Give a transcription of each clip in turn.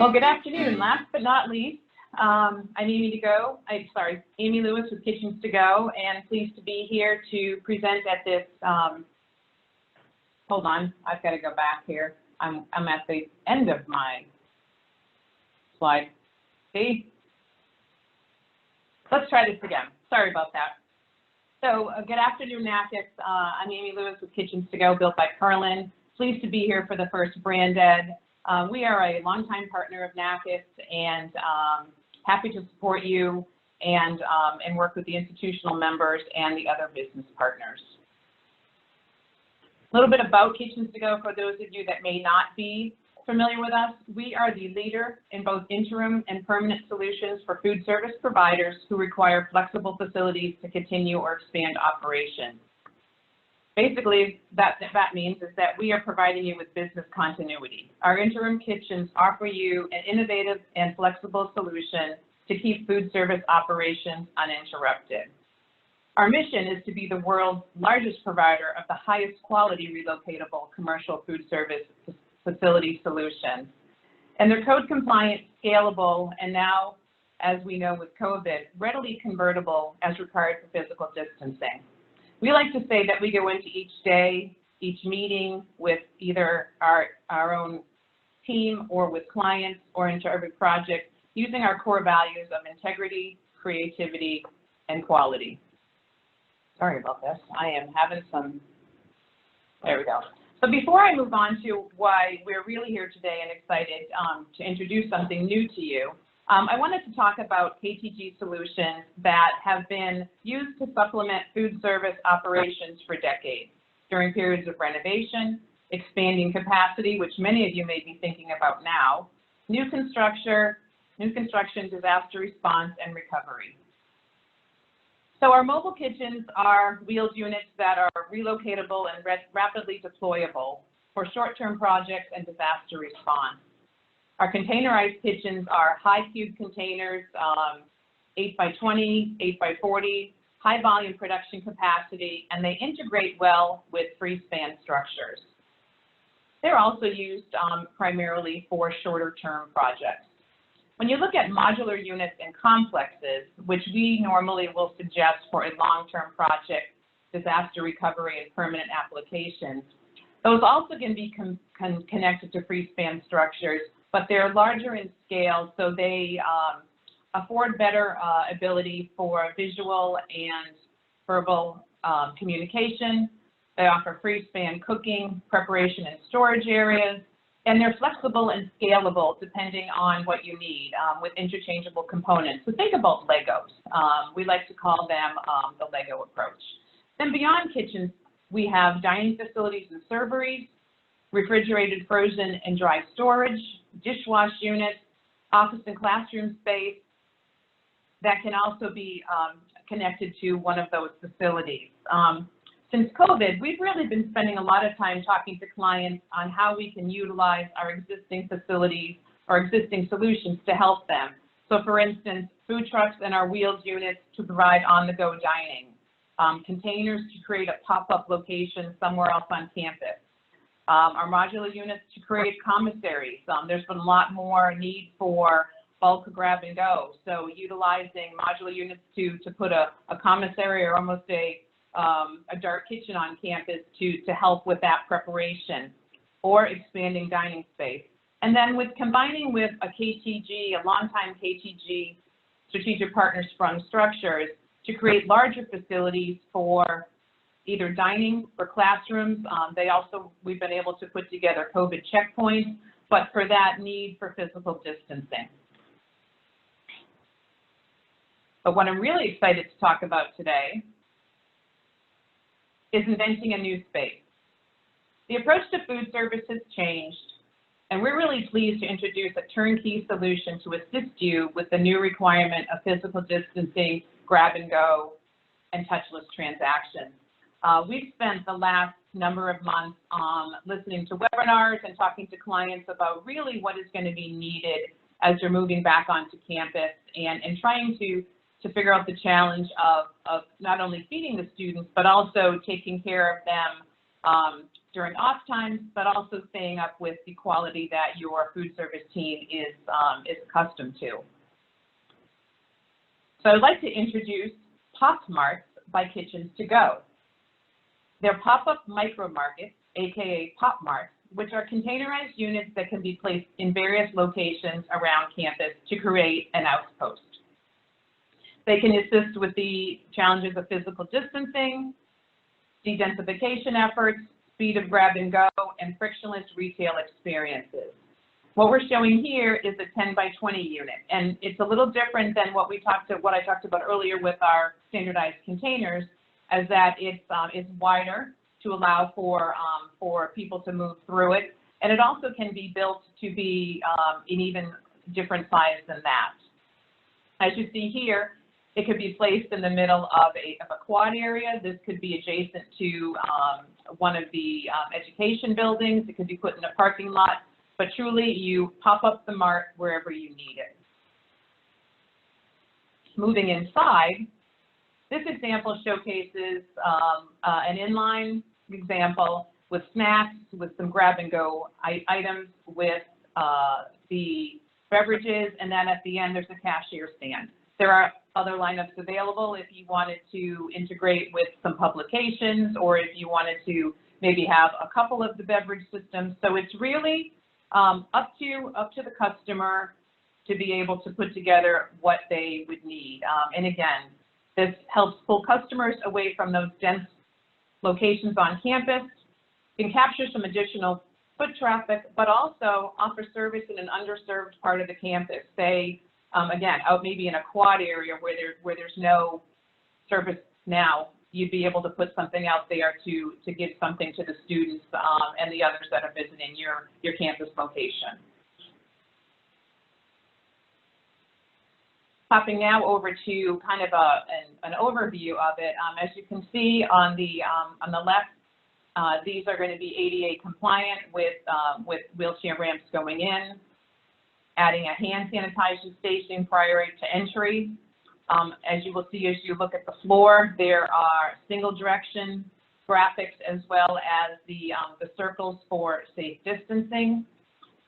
Well, good afternoon. Last but not least, I'm Amy Lewis with Kitchens to Go, and pleased to be here to present at this, hold on, I've got to go back here. I'm at the end of my slide. See? Let's try this again. Sorry about that. So, good afternoon, NACIS. I'm Amy Lewis with Kitchens to Go, built by Carlin. Pleased to be here for the first BrandEd. We are a longtime partner of NACIS and happy to support you and work with the institutional members and the other business partners. A little bit about Kitchens to Go for those of you that may not be familiar with us. We are the leader in both interim and permanent solutions for food service providers who require flexible facilities to continue or expand operations. Basically, that means is that we are providing you with business continuity. Our interim kitchens offer you an innovative and flexible solution to keep food service operations uninterrupted. Our mission is to be the world's largest provider of the highest quality relocatable commercial food service facility solutions. And they're code compliant, scalable, and now, as we know with COVID, readily convertible as required for physical distancing. We like to say that we go into each day, each meeting with either our own team or with clients or into every project using our core values of integrity, creativity, and quality. Sorry about this. I am having some, there we go. So before I move on to why we're really here today and excited to introduce something new to you, I wanted to talk about KTG solutions that have been used to supplement food service operations for decades during periods of renovation, expanding capacity, which many of you may be thinking about now, new construction, disaster response, and recovery. So our mobile kitchens are wheeled units that are relocatable and rapidly deployable for short-term projects and disaster response. Our containerized kitchens are high cube containers, 8 by 20, 8 by 40, high volume production capacity, and they integrate well with free-span structures. They're also used primarily for shorter term projects. When you look at modular units and complexes, which we normally will suggest for a long-term project, disaster recovery, and permanent applications, those also can be connected to free-span structures, but they're larger in scale, so they afford better ability for visual and verbal communication. They offer free-span cooking, preparation, and storage areas, and they're flexible and scalable depending on what you need with interchangeable components. So think about Legos. We like to call them the Lego approach. Then beyond kitchens, we have dining facilities and serveries, refrigerated, frozen, and dry storage, dishwash units, office and classroom space that can also be connected to one of those facilities. Since COVID, we've really been spending a lot of time talking to clients on how we can utilize our existing facilities or existing solutions to help them. So for instance, food trucks and our wheeled units to provide on-the-go dining, containers to create a pop-up location somewhere else on campus. Our modular units to create commissaries. There's been a lot more need for bulk grab and go. So utilizing modular units to put a commissary or almost a dark kitchen on campus to help with that preparation, or expanding dining space. And then combining with a KTG, a longtime KTG strategic partner Sprung Structures to create larger facilities for either dining or classrooms. We've been able to put together COVID checkpoints, but for that need for physical distancing. But what I'm really excited to talk about today is inventing a new space. The approach to food service has changed, and we're really pleased to introduce a turnkey solution to assist you with the new requirement of physical distancing, grab and go, and touchless transactions. We've spent the last number of months listening to webinars and talking to clients about really what is going to be needed as you're moving back onto campus and trying to figure out the challenge of not only feeding the students, but also taking care of them during off times, but also staying up with the quality that your food service team is accustomed to. So I'd like to introduce Pop Marts by Kitchens to Go. They're pop-up micro markets, aka Pop Marts, which are containerized units that can be placed in various locations around campus to create an outpost. They can assist with the challenges of physical distancing, de-densification efforts, speed of grab and go, and frictionless retail experiences. What we're showing here is a 10 by 20 unit, and it's a little different than what I talked about earlier with our standardized containers, as that it's wider to allow for people to move through it, and it also can be built to be in even different size than that. As you see here, it could be placed in the middle of a quad area. This could be adjacent to one of the education buildings. It could be put in a parking lot, but truly you pop up the mart wherever you need it. Moving inside, this example showcases an inline example with snacks, with some grab and go items, with the beverages, and then at the end there's a cashier stand. There are other lineups available if you wanted to integrate with some publications, or if you wanted to maybe have a couple of the beverage systems. So it's really up to the customer to be able to put together what they would need. And again, this helps pull customers away from those dense locations on campus, can capture some additional foot traffic, but also offer service in an underserved part of the campus. Say, again, out maybe in a quad area where there's no service now, you'd be able to put something out there to give something to the students and the others that are visiting your campus location. Hopping now over to kind of an overview of it. As you can see on the left, these are going to be ADA compliant with wheelchair ramps going in, adding a hand sanitization station prior to entry. As you will see as you look at the floor, there are single direction graphics as well as the circles for safe distancing.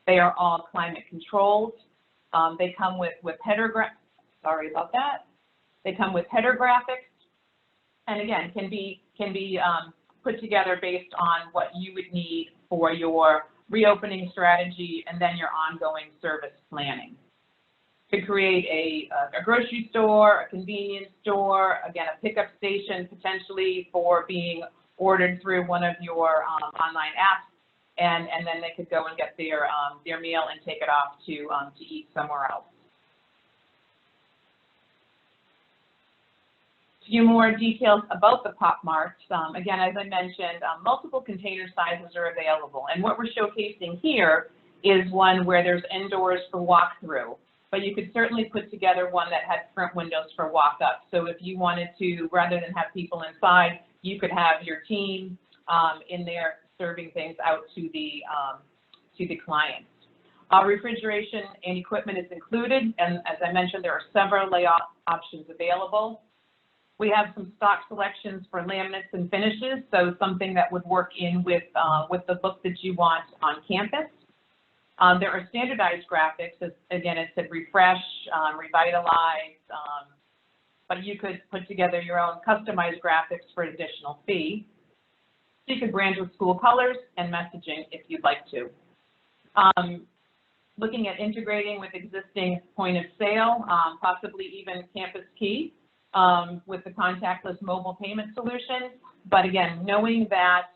They are all climate controlled. They come with header sorry about that. They come with header graphics, and again can be put together based on what you would need for your reopening strategy and then your ongoing service planning. To create a grocery store, a convenience store, again, a pickup station potentially for being ordered through one of your online apps, and then they could go and get their meal and take it off to eat somewhere else. A few more details about the Pop Marts. Again, as I mentioned, multiple container sizes are available, and what we're showcasing here is one where there's indoors for walkthrough, but you could certainly put together one that had front windows for walk-up. So if you wanted to, rather than have people inside, you could have your team in there serving things out to the clients. Refrigeration and equipment is included, and as I mentioned, there are several layout options available. We have some stock selections for laminates and finishes, so something that would work in with the look that you want on campus. There are standardized graphics. Again, it said refresh, revitalize, but you could put together your own customized graphics for an additional fee. So you could brand with school colors and messaging if you'd like to. Looking at integrating with existing point of sale, possibly even Campus Key, with the contactless mobile payment solution. But again, knowing that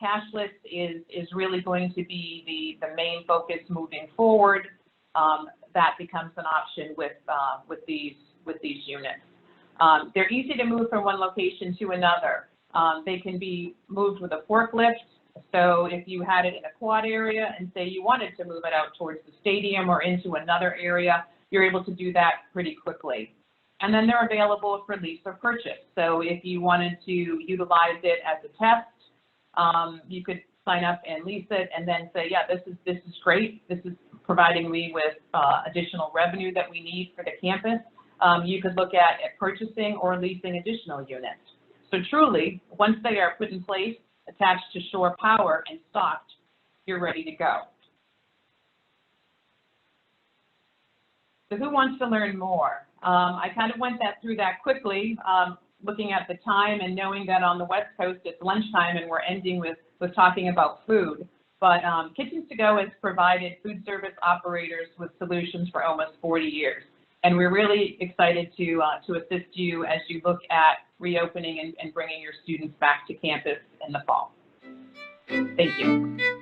cashless is really going to be the main focus moving forward, that becomes an option with these units. They're easy to move from one location to another. They can be moved with a forklift. So if you had it in a quad area and say you wanted to move it out towards the stadium or into another area, you're able to do that pretty quickly. And then they're available for lease or purchase. So if you wanted to utilize it as a test, you could sign up and lease it and then say, yeah, this is great. This is providing me with additional revenue that we need for the campus. You could look at purchasing or leasing additional units. So truly, once they are put in place, attached to shore power and stocked, you're ready to go. So who wants to learn more? I kind of went through that quickly, looking at the time and knowing that on the West Coast it's lunchtime and we're ending with talking about food. But Kitchens to Go has provided food service operators with solutions for almost 40 years. And we're really excited to assist you as you look at reopening and bringing your students back to campus in the fall. Thank you.